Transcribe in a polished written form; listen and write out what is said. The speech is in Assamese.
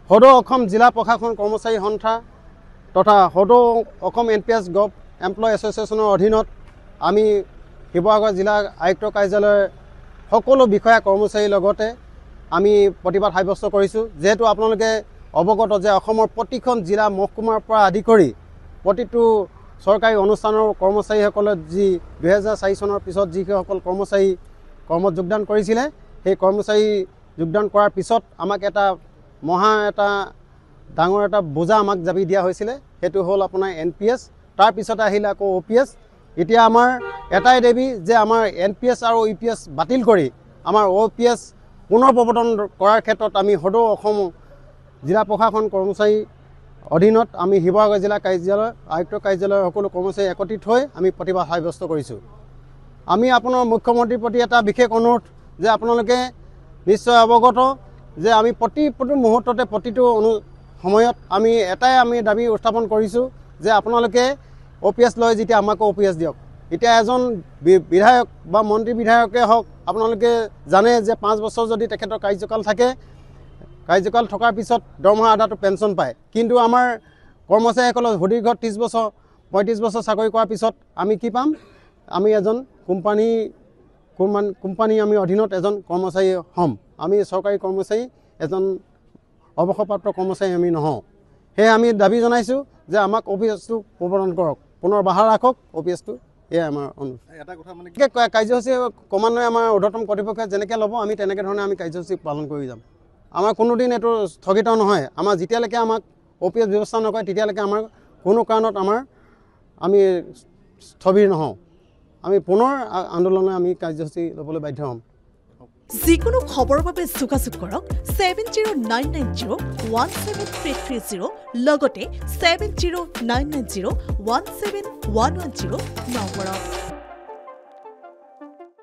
সদৌ অসম জিলা প্ৰশাসন কৰ্মচাৰী সন্থা তথা সদৌ অসম NPS গভ এমপ্লয় এছ'চিয়েশ্যনৰ অধীনত আমি শিৱসাগৰ জিলা আয়ুক্ত কাৰ্যালয়ৰ সকলো বিষয়া কৰ্মচাৰীৰ লগতে আমি প্ৰতিবাদ সাব্যস্ত কৰিছোঁ। যেহেতু আপোনালোকে অৱগত যে অসমৰ প্ৰতিখন জিলা মহকুমাৰ পৰা আদি কৰি প্ৰতিটো চৰকাৰী অনুষ্ঠানৰ কৰ্মচাৰীসকলে যি 2004 চনৰ পিছত যিসকল কৰ্মচাৰী কৰ্মত যোগদান কৰিছিলে, সেই কৰ্মচাৰী যোগদান কৰাৰ পিছত আমাক এটা ডাঙৰ এটা বোজা আমাক জাপি দিয়া হৈছিলে। সেইটো হ'ল আপোনাৰ NPS, তাৰপিছতে আহিলে আকৌ OPS। এতিয়া আমাৰ এটাই দাবী যে আমাৰ NPS আৰু EPS বাতিল কৰি আমাৰ OPS পুনৰ প্ৰৱৰ্তন কৰাৰ ক্ষেত্ৰত আমি সদৌ অসম জিলা প্ৰশাসন কৰ্মচাৰী অধীনত আমি শিৱসাগৰ জিলা কাৰ্যালয় আয়ুক্ত কাৰ্যালয়ৰ সকলো কৰ্মচাৰী একত্ৰিত হৈ আমি প্ৰতিবাদ সাব্যস্ত কৰিছোঁ। আমি আপোনাৰ মুখ্যমন্ত্ৰীৰ প্ৰতি এটা বিশেষ অনুৰোধ যে আপোনালোকে নিশ্চয় অৱগত যে আমি প্ৰতিটো মুহূৰ্ততে প্ৰতিটো সময়ত আমি এটাই দাবী উত্থাপন কৰিছোঁ যে আপোনালোকে OPS লৈ যেতিয়া আমাকো OPS দিয়ক। এতিয়া এজন বিধায়ক বা মন্ত্ৰী বিধায়কে হওক, আপোনালোকে জানে যে 5 বছৰ যদি তেখেতৰ কাৰ্যকাল থাকে, কাৰ্যকাল থকাৰ পিছত দৰমহা আধাটো পেঞ্চন পায়। কিন্তু আমাৰ কৰ্মচাৰীসকলৰ সুদীৰ্ঘ 30 বছৰ 35 বছৰ চাকৰি কৰাৰ পিছত আমি কি পাম? আমি এজন কোম্পানী আমি অধীনত এজন কৰ্মচাৰী হ'ম। আমি চৰকাৰী কৰ্মচাৰী এজন অৱসৰপ্ৰাপ্ত কৰ্মচাৰী আমি নহওঁ। সেয়ে আমি দাবী জনাইছোঁ যে আমাক OPSটো প্ৰৱৰ্তন কৰক, পুনৰ বাহাল ৰাখক OPSটো। এয়াই আমাৰ অনুৰোধ। এটা কথা মানে কাৰ্যসূচী ক্ৰমান্বয়ে আমাৰ ঊৰ্ধ্বতম কৰ্তৃপক্ষই যেনেকৈ ল'ব আমি তেনেকৈ ধৰণে আমি কাৰ্যসূচী পালন কৰি যাম। আমাৰ কোনোদিন এইটো স্থগিত নহয়। আমাৰ যেতিয়ালৈকে আমাক OPS ব্যৱস্থা নকৰে তেতিয়ালৈকে আমাৰ কোনো কাৰণত আমি স্থবিৰ নহওঁ। আমি পুনৰ আন্দোলনে আমি কাৰ্যসূচী ল'বলৈ বাধ্য হ'ম। যিকোনো খবৰৰ বাবে যোগাযোগ কৰক 7099017330 লগতে 7099017110 নম্বৰত।